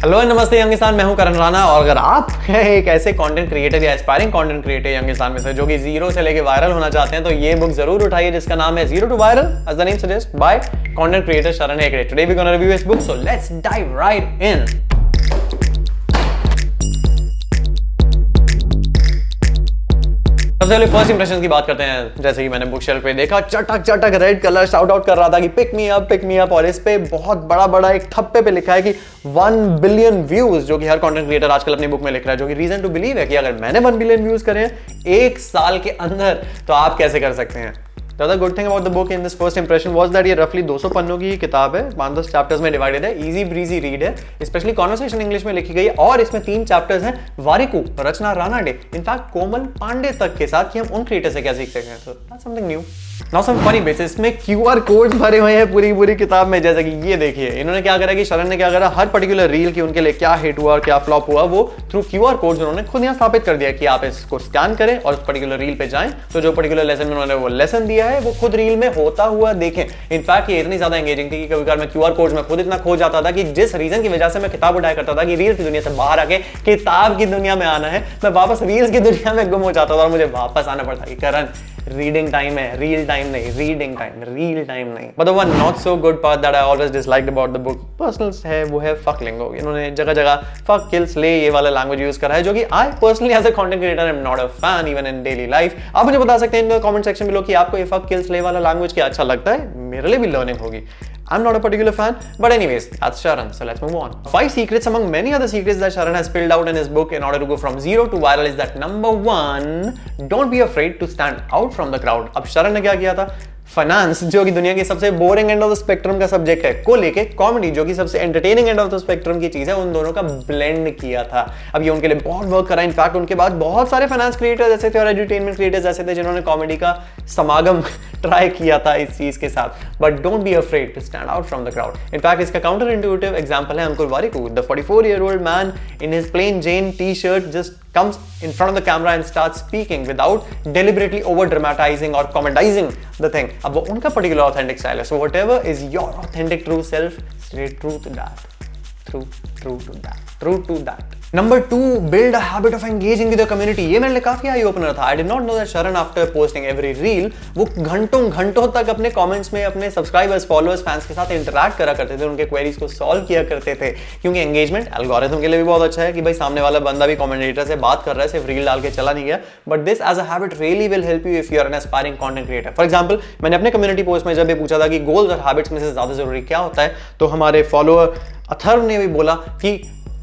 Hello नमस्ते young इंसान, मैं हूं करण राणा। और अगर आप हैं एक ऐसे कंटेंट क्रिएटर या एस्पायरिंग कंटेंट क्रिएटर यंग इंसान में से जो कि जीरो से लेके वायरल होना चाहते हैं, तो ये बुक जरूर उठाइए जिसका नाम है zero to viral, as the name suggest, by content creator Sharan Hegde. Today we gonna review this book, so let's dive right in. सबसे पहले फर्स्ट इंप्रेशन की बात करते हैं। जैसे कि मैंने बुक शेल्फ पे देखा, चटक चटक रेड कलर शाउट आउट कर रहा था कि पिक मी अप, और इस पे बहुत बड़ा बड़ा एक ठप्पे पे लिखा है कि 1 बिलियन व्यूज, जो कि हर कंटेंट क्रिएटर आजकल अपनी बुक में लिख रहा है, जो कि रीजन टू बिलीव है कि अगर मैंने 1 बिलियन व्यूज करे हैं एक साल के अंदर, तो आप कैसे कर सकते हैं। The other good thing about the book in this first impression was that ये रफली 200 पन्नों की किताब है, 5-10 चैप्टर्स में डिवाइडेड है, इजी ब्रीजी रीड है, स्पेशली कॉन्वर्सेशन इंग्लिश में लिखी गई है। और इसमें 3 चैप्टर्स हैं वारिकू, रचना रानाडे, इनफैक्ट कोमल पांडे तक के साथ, कि हम उन क्रिएटर से क्या सीख सकते हैं। So that's something new. Now some funny bits, इसमें QR कोड्स भरे हुए हैं पूरी किताब में। जैसे कि ये देखिए, इन्होंने क्या करा कि शरण ने क्या करा, हर पर्टिकुलर रील की उनके लिए क्या हिट हुआ और क्या फ्लॉप हुआ, वो थ्रू QR कोड्स उन्होंने खुद यहाँ स्थापित कर दिया कि आप इसको स्कैन करें और उस पर्टिकुलर रील पे जाएं, तो जो पर्टिकुलर लेसन में उन्होंने वो लेसन दिया है वो खुद रील में होता हुआ देखें। इनफैक्ट ये इतनी ज्यादा एंगेजिंग थी कि कभी कभार मैं QR कोड्स में खुद इतना खो जाता था कि जिस रीजन की वजह से मैं किताब उठाया करता था कि रील की दुनिया से बाहर आके किताब की दुनिया में आना है, मैं वापस रील्स की दुनिया में गुम हो जाता था और मुझे वापस आना पड़ता कि करण रीडिंग टाइम है, रील टाइम नहीं, रीडिंग टाइम, रील टाइम नहीं। But the one not so good part that I always disliked about the book personal है, वो है फक लिंगो। इन्होंने जगह जगह फक किल स्ले ये वाला लैंग्वेज यूज करा है, जो कि I personally as a content creator I am not a fan even in daily life. आप मुझे बता सकते हैं इन कमेंट सेक्शन बिलो कि आपको ये फक किल स्ले वाला लैंग्वेज क्या अच्छा लगता है। मेरे लिए भी लर्निंग होगी। I'm not a particular fan, but anyways, that's Sharan, so let's move on. 5 secrets among many other secrets that Sharan has spilled out in his book in order to go from zero to viral is that number 1, don't be afraid to stand out from the crowd. अब शरण ने क्या किया था, finance जो कि दुनिया की सबसे boring end of the spectrum का सब्जेक्ट है, को लेके कॉमेडी जो कि सबसे entertaining end of the spectrum की चीज है, उन दोनों का ब्लेंड किया था। अब ये उनके लिए बहुत वर्क करा। इनफैक्ट उनके बाद बहुत सारे फाइनेंस क्रिएटर्स ऐसे थे और एंटरटेनमेंट क्रिएटर्स ऐसे थे जिन्होंने कॉमेडी का समागम ट्राई किया था इस चीज के साथ। But don't be afraid to stand out from the crowd. In fact इसका काउंटर इंट्यूटिव एग्जांपल है Ankur Warikoo, the 44-year-old man in his plain jane T-shirt just comes in front of the camera and starts speaking without deliberately over dramatizing or comedizing the thing. अब वो उनका particular authentic style है, so whatever is your authentic true self, stay true to that. True to that. Number 2, build a habit of engaging with the community. ये मेरे लिए काफी eye opener था। I did not know that Sharan after posting every reel वो घंटों तक अपने comments में अपने सब्सक्राइबर्स, फॉलोअर्स, फैंस के साथ इंटरैक्ट करा करते थे, उनके क्वेरीज को सॉल्व किया करते थे। क्योंकि एंगेजमेंट एल्गोरिथम के लिए भी बहुत अच्छा है कि भाई सामने वाला बंदा भी कमेंटेटर से बात कर रहा है, सिर्फ रील डाल के चला नहीं गया। But this as a habit really will help you if you are an aspiring content creator. For example, मैंने अपने कम्युनिटी पोस्ट में जब ये पूछा था कि गोल्स और हैबिट्स में से ज्यादा जरूरी क्या होता है, तो हमारे फॉलोअर अथर्व ने भी बोला कि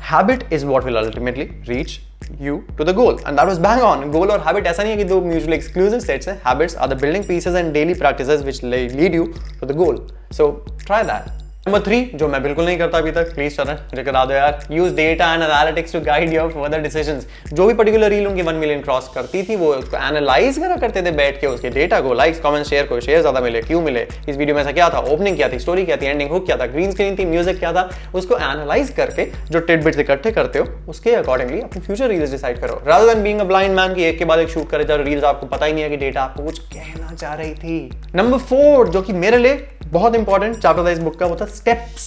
habit is what will ultimately reach you to the goal, and that was bang on. Goal और habit ऐसा नहीं है कि दो mutually exclusive states हैं. Habits are the building pieces and daily practices which lead you to the goal. So try that. Number 3, जो मैं बिल्कुल नहीं करता अभी तक, प्लीज शरण मुझे करा दो यार, use data and analytics to guide your further decisions. जो भी पर्टिकुलर रील उनकी 1 मिलियन क्रॉस करती थी, वो उसको एनालाइज करा करते थे बैठ के, उसके डेटा को, लाइक्स, कमेंट्स, शेयर को, शेयर ज्यादा मिले, क्यों मिले, इस वीडियो में ऐसा क्या था, ओपनिंग क्या थी, स्टोरी क्या थी, एंडिंग हुक क्या था, ग्रीन स्क्रीन थी, म्यूजिक क्या था, उसको एनालाइज करके जो टिडबिट्स इकट्ठे करते हो उसके अकॉर्डिंगली अपनी फ्यूचर रील्स डिसाइड करो, rather than being a blind man कि एक के बाद एक शूट करे जा रहे रील्स, आपको पता ही नहीं है कि डेटा आपको कुछ कहना चाह रही थी। नंबर 4, जो कि मेरे लिए बहुत इंपॉर्टेंट चैप्टर था इस बुक का, वो था स्टेप्स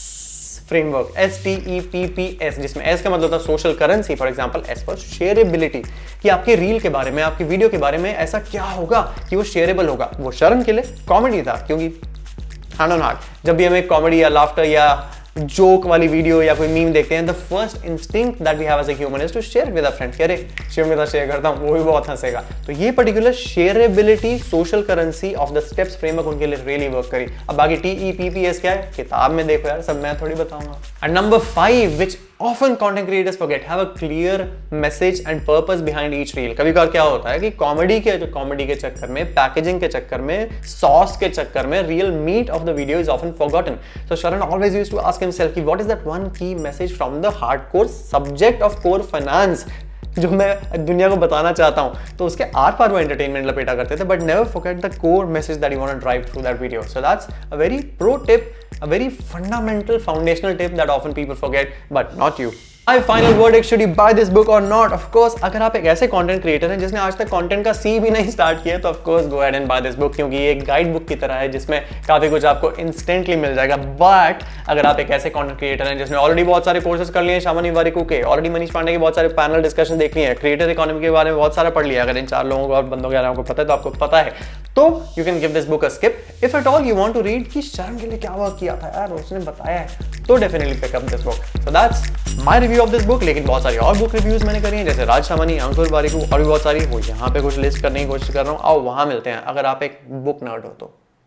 फ्रेमवर्क, STEPPS, जिसमें S का मतलब था social currency, for example S for shareability, कि आपके रील के बारे में, आपकी वीडियो के बारे में ऐसा क्या होगा कि वो शेयरेबल होगा। वो शरण के लिए कॉमेडी था, क्योंकि हैंड ऑन हार्ट जब भी हमें कॉमेडी या लाफ्टर या जोक वाली वीडियो या कोई मीम देखते हैं, the first instinct that we have as a human is to share with a friend. कि अरे शिव मेरा शेयर करता हूं, वो भी बहुत हंसेगा। तो ये particular shareability, social currency of the steps framework उनके लिए रियली वर्क करी। अब बाकी TEPPS क्या है, किताब में देखो यार, सब मैं थोड़ी बताऊंगा। And number 5, which often content creators forget, have a clear message and purpose behind each reel. कभी कभार क्या होता है कि कॉमेडी के चक्कर में, पैकेजिंग के चक्कर में, सॉस के चक्कर में real meat of the video is often forgotten. So Sharan always used to ask himself कि what is that one key message from the hardcore subject of core finance जो मैं दुनिया को बताना चाहता हूं। तो उसके आर पार वो एंटरटेनमेंट लपेटा करते थे, but never forget the core message that you want to drive through that video. So that's a very pro tip, a very fundamental foundational tip that often people forget, but not you. My final verdict, should you buy this book or not? Of course, अगर आप एक ऐसे content creator हैं जिसने आज तक content का सी भी नहीं स्टार्ट किया तो of course go ahead and buy this book, क्योंकि ये एक गाइड बुक की तरह है जिसमें काफी कुछ आपको इंस्टेंटली मिल जाएगा। बट अगर आप एक ऐसे कंटेंट क्रिएटर हैं जिसने ऑलरेडी बहुत सारे कोर्सेज कर लिए हैं शामानी वारिकू के, ऑलरेडी मनीष पांडे के बहुत सारे पैनल डिस्कशन देख लिए हैं, क्रिएटर इकोनॉमी के बारे में बहुत सारा पढ़ लिया, अगर इन 4 लोगों को और बंदों के बारे में आपको पता है तो आपको पता है, तो you can give this book a skip. If at all you want to read कि शरण के लिए क्या वर्क किया था यार, उसने बताया है, तो definitely pick up this book. So that's my review of this book. लेकिन बहुत सारी और बुक रिव्यूज मैंने करी हैं, जैसे राज शामानी, अंकुर वारिकू और भी बहुत सारी, वो यहाँ पे कुछ लिस्ट करने की कोशिश कर रहा हूँ, आओ वहां मिलते हैं अगर आप एक बुक नर्ड हो तो।